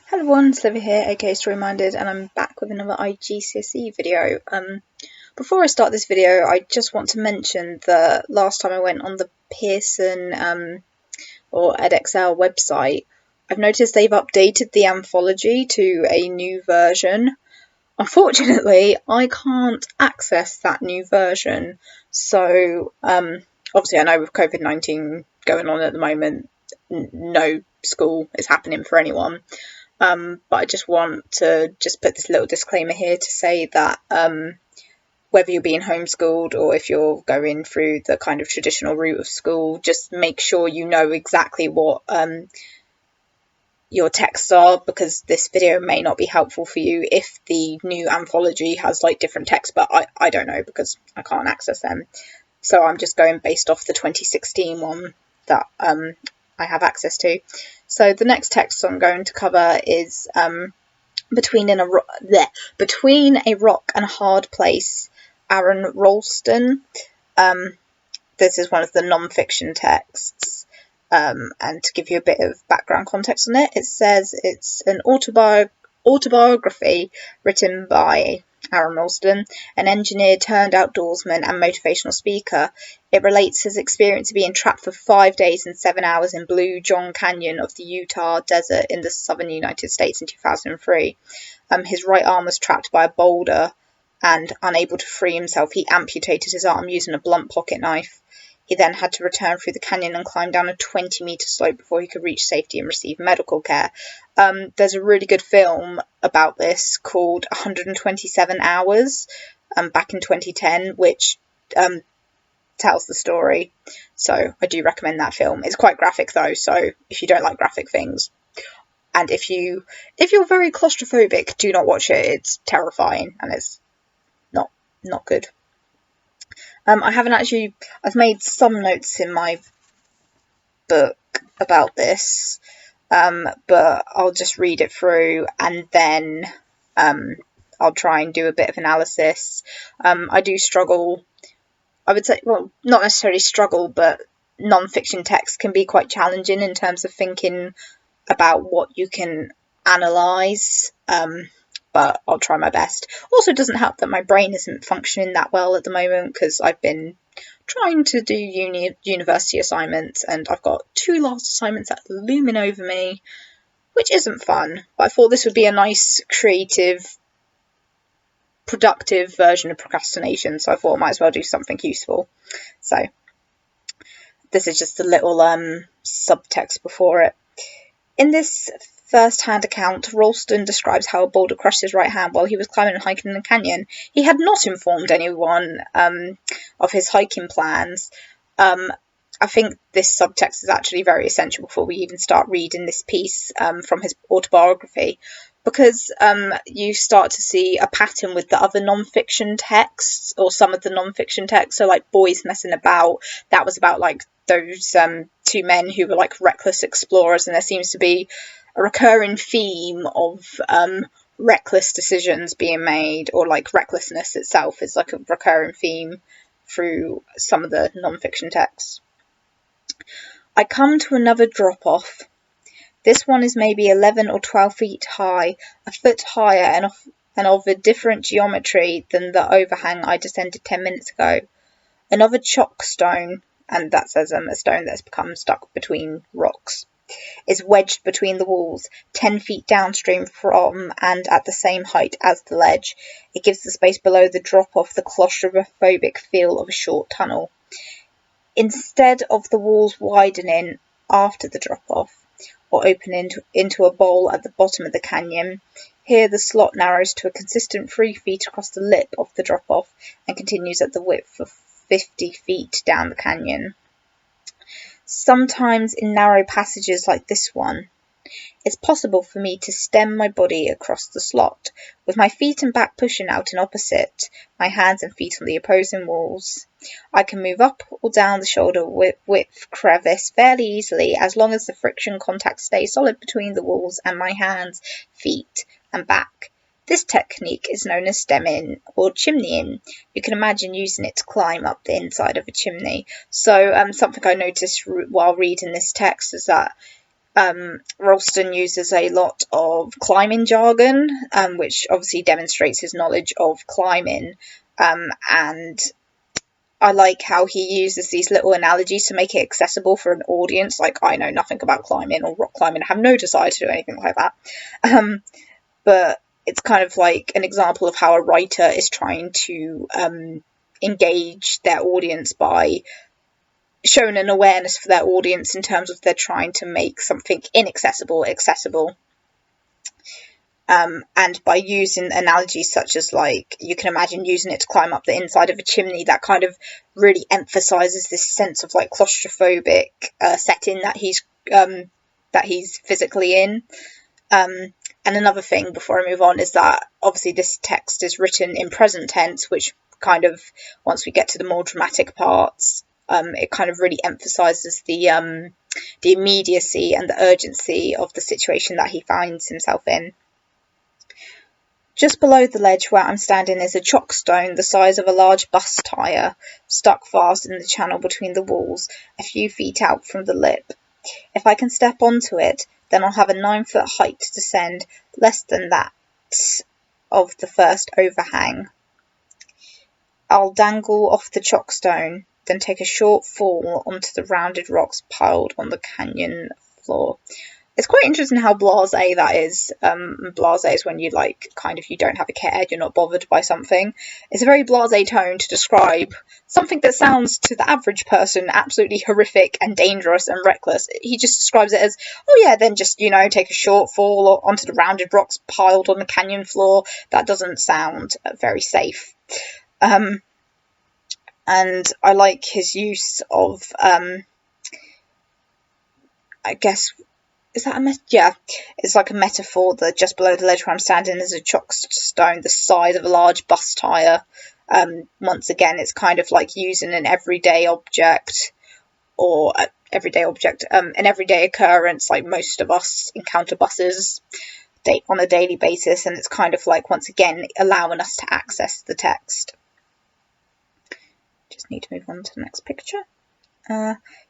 Hello everyone, Sliver here, aka Story Minded, and I'm back with another IGCSE video. Before I start this video, I just want to mention that last time I went on the Pearson or edXL website, I've noticed they've updated the anthology to a new version. Unfortunately, I can't access that new version, so obviously I know with COVID-19 going on at the moment, no school is happening for anyone. But I just want to put this little disclaimer here to say that whether you're being homeschooled or if you're going through the kind of traditional route of school, just make sure you know exactly what your texts are, because this video may not be helpful for you if the new anthology has like different texts, but I don't know because I can't access them. So I'm just going based off the 2016 one that I have access to. So the next text I'm going to cover is Between a Rock and a Hard Place, Aron Ralston. This is one of the non-fiction texts, and to give you a bit of background context on it, it says it's an autobiography written by Aron Ralston, an engineer turned outdoorsman and motivational speaker. It relates his experience of being trapped for 5 days and 7 hours in Blue John Canyon of the Utah Desert in the southern United States in 2003. His right arm was trapped by a boulder, and unable to free himself, he amputated his arm using a blunt pocket knife. He then had to return through the canyon and climb down a 20-metre slope before he could reach safety and receive medical care. There's a really good film about this called 127 Hours, back in 2010, which tells the story. So I do recommend that film. It's quite graphic though, so if you don't like graphic things, and if you're very claustrophobic, do not watch it. It's terrifying and it's not good. I've made some notes in my book about this, but I'll just read it through and then I'll try and do a bit of analysis. I do struggle, I would say, well, not necessarily struggle, but non-fiction text can be quite challenging in terms of thinking about what you can analyse, but I'll try my best. Also, it doesn't help that my brain isn't functioning that well at the moment because I've been trying to do university assignments, and I've got 2 last assignments that are looming over me, which isn't fun. But I thought this would be a nice, creative, productive version of procrastination, so I thought I might as well do something useful. So this is just a little subtext before it. In this first-hand account, Ralston describes how a boulder crushed his right hand while he was climbing and hiking in the canyon. He had not informed anyone of his hiking plans. I think this subtext is actually very essential before we even start reading this piece from his autobiography, because you start to see a pattern with the other non-fiction texts, or some of the non-fiction texts. So like Boys Messing About, that was about like those 2 men who were like reckless explorers, and there seems to be a recurring theme of reckless decisions being made, or like recklessness itself is like a recurring theme through some of the non-fiction texts. I come to another drop-off. This one is maybe 11 or 12 feet high, a foot higher and of a different geometry than the overhang I descended 10 minutes ago. Another chalk stone, and that says a stone that's become stuck between rocks, is wedged between the walls, 10 feet downstream from and at the same height as the ledge. It gives the space below the drop-off the claustrophobic feel of a short tunnel. Instead of the walls widening after the drop-off, or opening into a bowl at the bottom of the canyon, here the slot narrows to a consistent 3 feet across the lip of the drop-off and continues at the width of 50 feet down the canyon. Sometimes in narrow passages like this one, it's possible for me to stem my body across the slot, with my feet and back pushing out in opposite, my hands and feet on the opposing walls. I can move up or down the shoulder width crevice fairly easily, as long as the friction contact stays solid between the walls and my hands, feet, and back. This technique is known as stemming or chimneying. You can imagine using it to climb up the inside of a chimney. So something I noticed while reading this text is that Ralston uses a lot of climbing jargon, which obviously demonstrates his knowledge of climbing, and I like how he uses these little analogies to make it accessible for an audience. Like, I know nothing about climbing or rock climbing, I have no desire to do anything like that. But it's kind of like an example of how a writer is trying to engage their audience by showing an awareness for their audience in terms of they're trying to make something inaccessible accessible. And by using analogies such as, like, you can imagine using it to climb up the inside of a chimney, that kind of really emphasizes this sense of like claustrophobic setting that he's physically in. And another thing before I move on is that obviously this text is written in present tense, which kind of, once we get to the more dramatic parts, it kind of really emphasizes the immediacy and the urgency of the situation that he finds himself in. Just below the ledge where I'm standing is a chockstone the size of a large bus tyre, stuck fast in the channel between the walls, a few feet out from the lip. If I can step onto it, then I'll have a 9-foot height to descend, less than that of the first overhang. I'll dangle off the chockstone, then take a short fall onto the rounded rocks piled on the canyon floor. It's quite interesting how blasé that is. Blasé is when you you don't have a care, you're not bothered by something. It's a very blasé tone to describe something that sounds to the average person absolutely horrific and dangerous and reckless. He just describes it as, oh yeah, then just, take a short fall onto the rounded rocks piled on the canyon floor. That doesn't sound very safe. And I like his use of, I guess, is that it's like a metaphor that just below the ledge where I'm standing is a chockstone the size of a large bus tyre. Once again, it's kind of like using an everyday object, an everyday occurrence, like most of us encounter buses on a daily basis, and it's kind of like, once again, allowing us to access the text. Just need to move on to the next picture.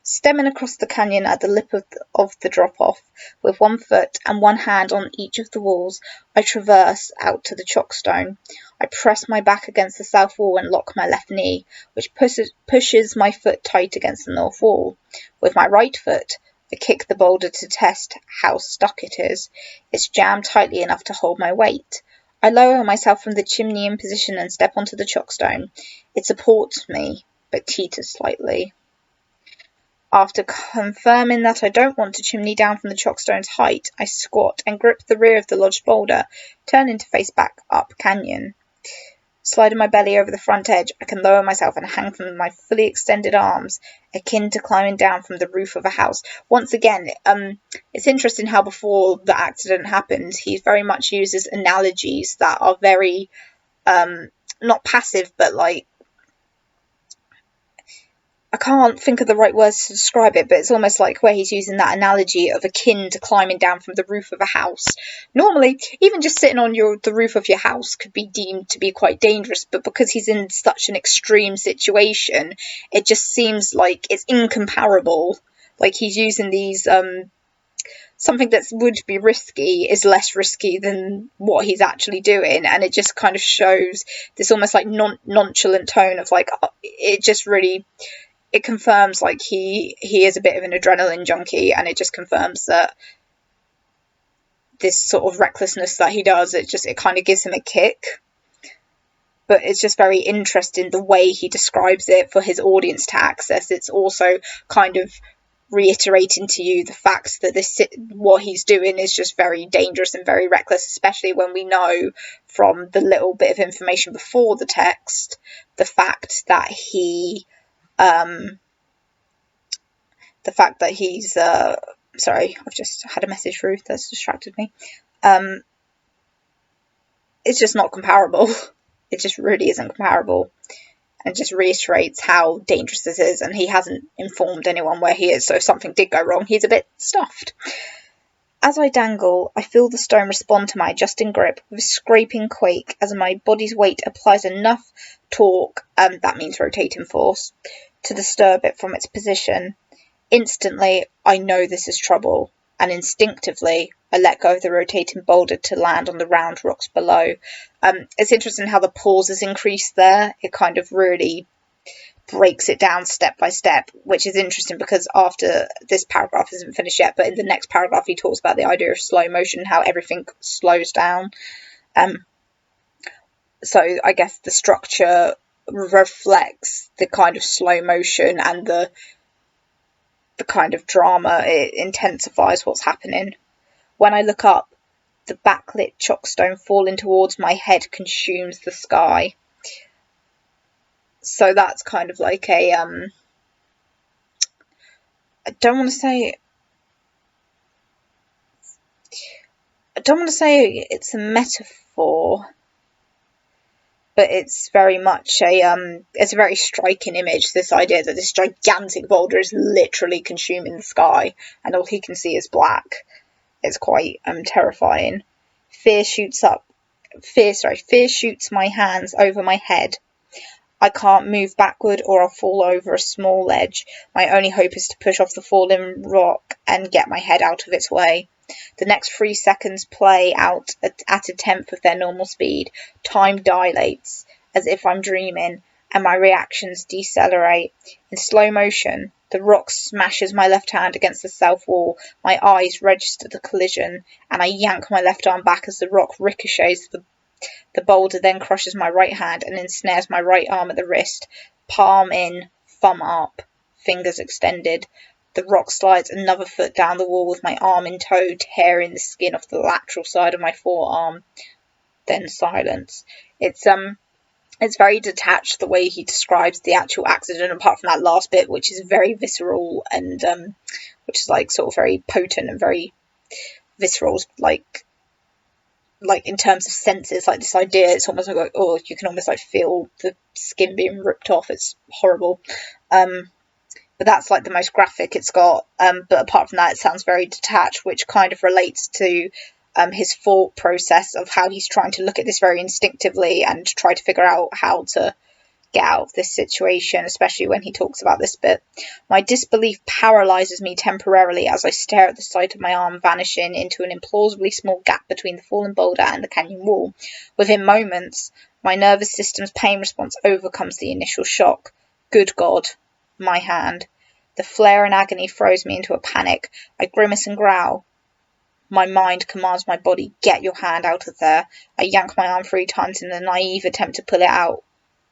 Stemming across the canyon at the lip of the drop-off, with one foot and one hand on each of the walls, I traverse out to the chockstone. I press my back against the south wall and lock my left knee, which pushes my foot tight against the north wall. With my right foot, I kick the boulder to test how stuck it is. It's jammed tightly enough to hold my weight. I lower myself from the chimney in position and step onto the chockstone. It supports me, but teeters slightly. After confirming that I don't want to chimney down from the chockstone's height, I squat and grip the rear of the lodged boulder, turning to face back up canyon. Sliding my belly over the front edge, I can lower myself and hang from my fully extended arms, akin to climbing down from the roof of a house. Once again, it's interesting how before the accident happened, he very much uses analogies that are very, not passive, but I can't think of the right words to describe it, but it's almost like where he's using that analogy of akin to climbing down from the roof of a house. Normally, even just sitting on the roof of your house could be deemed to be quite dangerous, but because he's in such an extreme situation, it just seems like it's incomparable. Like, he's using these, something that would be risky is less risky than what he's actually doing, and it just kind of shows this almost like nonchalant tone of it just really... It confirms he is a bit of an adrenaline junkie, and it just confirms that this sort of recklessness that he does, it kind of gives him a kick. But it's just very interesting the way he describes it for his audience to access. It's also kind of reiterating to you the fact that what he's doing is just very dangerous and very reckless, especially when we know from the little bit of information before the text, the fact that he's sorry, I've just had a message through that's distracted me. It's just not comparable. It just really isn't comparable, and just reiterates how dangerous this is, and he hasn't informed anyone where he is, so if something did go wrong, he's a bit stuffed. As I dangle, I feel the stone respond to my adjusting grip with a scraping quake as my body's weight applies enough torque, that means rotating force, to disturb it from its position. Instantly, I know this is trouble. and instinctively I let go of the rotating boulder to land on the round rocks below. It's interesting how the pauses increase there. It kind of really breaks it down step by step, which is interesting because after this paragraph isn't finished yet, but in the next paragraph he talks about the idea of slow motion, how everything slows down. So I guess the structure reflects the kind of slow motion and the kind of drama. It intensifies what's happening. When I look up, the backlit chockstone falling towards my head consumes the sky. So that's kind of like a I don't want to say it's a metaphor, but it's very much it's a very striking image, this idea that this gigantic boulder is literally consuming the sky and all he can see is black. It's quite terrifying. Fear shoots my hands over my head. I can't move backward or I'll fall over a small ledge. My only hope is to push off the falling rock and get my head out of its way. The next 3 seconds play out at a tenth of their normal speed. Time dilates, as if I'm dreaming, and my reactions decelerate. In slow motion, the rock smashes my left hand against the south wall. My eyes register the collision, and I yank my left arm back as the rock ricochets. The boulder then crushes my right hand and ensnares my right arm at the wrist. Palm in, thumb up, fingers extended. The rock slides another foot down the wall with my arm in tow, tearing the skin off the lateral side of my forearm. Then silence. It's very detached, the way he describes the actual accident, apart from that last bit, which is very visceral and which is like sort of very potent and very visceral, like in terms of senses, like this idea, it's almost like, oh, you can almost like feel the skin being ripped off. It's horrible. But that's like the most graphic it's got. But apart from that, it sounds very detached, which kind of relates to his thought process of how he's trying to look at this very instinctively and try to figure out how to get out of this situation, especially when he talks about this bit. My disbelief paralyzes me temporarily as I stare at the sight of my arm vanishing into an implausibly small gap between the fallen boulder and the canyon wall. Within moments, my nervous system's pain response overcomes the initial shock. Good God, my hand. The flare and agony throws me into a panic. I grimace and growl. My mind commands my body, get your hand out of there. I yank my arm 3 times in a naive attempt to pull it out,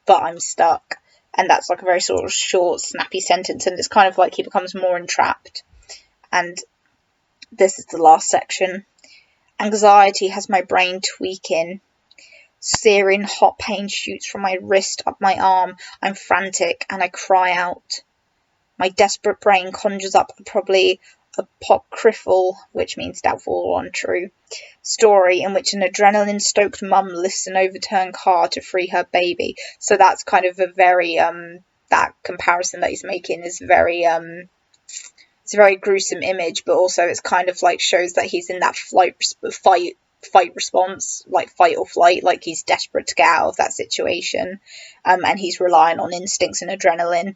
but I'm stuck. And that's like a very sort of short, snappy sentence, and it's kind of like he becomes more entrapped. And this is the last section. Anxiety has my brain tweaking. Searing hot pain shoots from my wrist up my arm. I'm frantic and I cry out. My desperate brain conjures up probably apocryphal, which means doubtful or untrue, story in which an adrenaline-stoked mum lifts an overturned car to free her baby. So that's kind of a very that comparison that he's making is very it's a very gruesome image, but also it's kind of like shows that he's in that fight response, like fight or flight, like he's desperate to get out of that situation, and he's relying on instincts and adrenaline.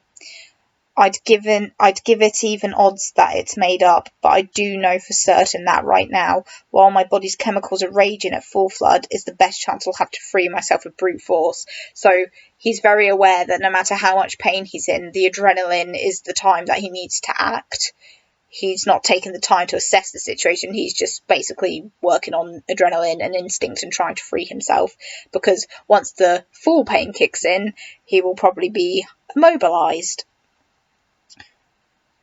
I'd give it even odds that it's made up, but I do know for certain that right now, while my body's chemicals are raging at full flood, is the best chance I'll have to free myself with brute force. So he's very aware that no matter how much pain he's in, the adrenaline is the time that he needs to act. He's not taking the time to assess the situation. He's just basically working on adrenaline and instinct and trying to free himself, because once the full pain kicks in, he will probably be immobilized.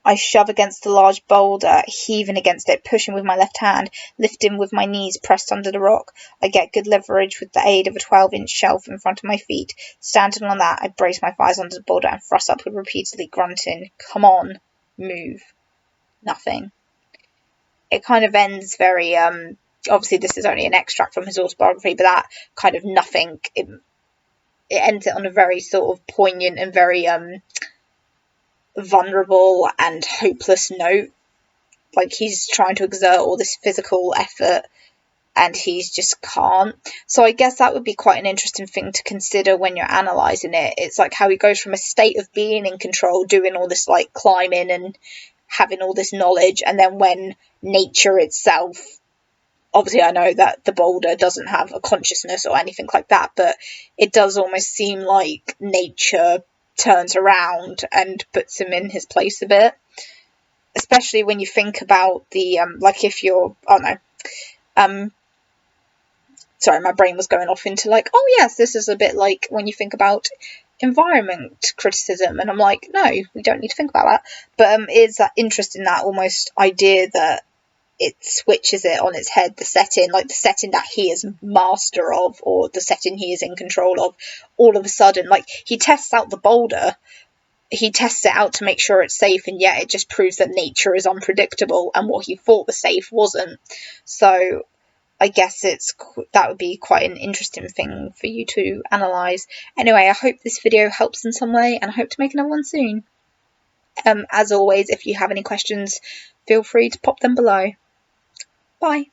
I shove against the large boulder, heaving against it, pushing with my left hand, lifting with my knees pressed under the rock. I get good leverage with the aid of a 12-inch shelf in front of my feet. Standing on that, I brace my thighs under the boulder and thrust upward, repeatedly grunting, "Come on, move." Nothing. It kind of ends very, obviously this is only an extract from his autobiography, but that kind of nothing, it ends it on a very sort of poignant and very, vulnerable and hopeless note. Like he's trying to exert all this physical effort and he's just can't. So I guess that would be quite an interesting thing to consider when you're analysing it. It's like how he goes from a state of being in control, doing all this like climbing and having all this knowledge, and then when nature itself, obviously I know that the boulder doesn't have a consciousness or anything like that, but it does almost seem like nature turns around and puts him in his place a bit, especially when you think about the like if you're, oh no, sorry, my brain was going off into like, oh yes, this is a bit like when you think about environment criticism, and I'm like, no, we don't need to think about that. But is that interest in that almost idea that it switches it on its head, the setting, like the setting that he is master of, or the setting he is in control of, all of a sudden, like he tests out the boulder, he tests it out to make sure it's safe, and yet it just proves that nature is unpredictable, and what he thought was safe wasn't. So I guess that would be quite an interesting thing for you to analyse. Anyway, I hope this video helps in some way, and I hope to make another one soon. As always, if you have any questions, feel free to pop them below. Bye.